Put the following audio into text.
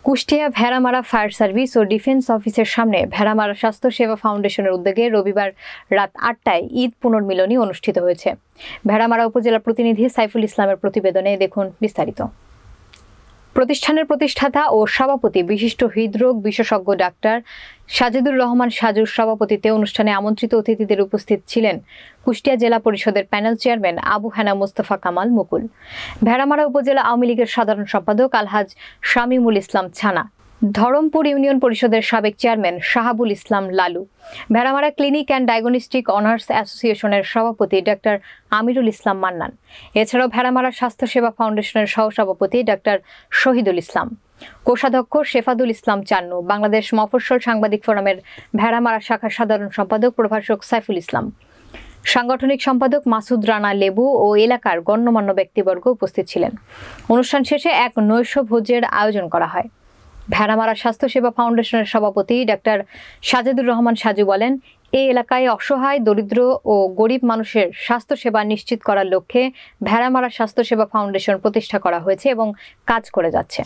Kushtia Bheramara fire service ও defence অফিসের সামনে ভেড়ামারা স্বাস্থ্য সেবা ফাউন্ডেশনের উদ্যোগে রবিবার রাত ৮টায় ঈদ পুনর্মিলনী অনুষ্ঠিত হয়েছে। ভেড়ামারা উপজেলা প্রতিনিধি সাইফুল ইসলামের প্রতিবেদনে দেখুন বিস্তারিত। প্রতিষ্ঠানের প্রতিষ্ঠাতা ও সভাপতি বিশিষ্ট হৃদরোগ বিশেষজ্ঞ ডাক্তার সাজেদুর রহমান সাজুর সভাপতিত্বে অনুষ্ঠানে আমন্ত্রিত অতিথিদের উপস্থিত ছিলেন কুষ্টিয়া জেলা পরিষদের প্যানেল চেয়ারম্যান আবু হেনা মোস্তফা কামাল মুকুল, ভেড়ামারা উপজেলা আওয়ামী লীগের সাধারণ সম্পাদক আলহাজ শামীমুল ইসলাম ছানা, ধরমপুর ইউনিয়ন পরিষদের সাবেক chairman Shahabul Islam Lalu, Bheramara clinic and diagnostic honours অ্যাসোসিয়েশনের সভাপতি ডাক্তার আমিরুল ইসলাম মান্নান, এছাড়াও ভেড়ামারা স্বাস্থ্যসেবা ফাউন্ডেশনের সহসভাপতি ডাক্তার শহীদুল ইসলাম, কোষাধ্যক্ষ শেফাদুল ইসলাম চান্নু, বাংলাদেশ মফস্বল সাংবাদিক ফোরামের ভেড়ামারা শাখার সাধারণ সম্পাদক প্রভাষক সাইফুল ইসলাম, সাংগঠনিক সম্পাদক মাসুদ রানা লেবু ও এলাকার গণ্যমান্য ব্যক্তিবর্গ উপস্থিত ছিলেন। অনুষ্ঠান শেষে এক নৈশ ভোজের আয়োজন করা হয়। ভেড়ামারা স্বাস্থ্যসেবা ফাউন্ডেশনের সভাপতি ডাক্তার সাজেদুর রহমান সাজু বলেন, এই এলাকায় অসহায়, দরিদ্র ও গরিব মানুষের স্বাস্থ্যসেবা নিশ্চিত করার লক্ষ্যে ভেড়ামারা স্বাস্থ্যসেবা ফাউন্ডেশন প্রতিষ্ঠা করা হয়েছে এবং কাজ করে যাচ্ছে।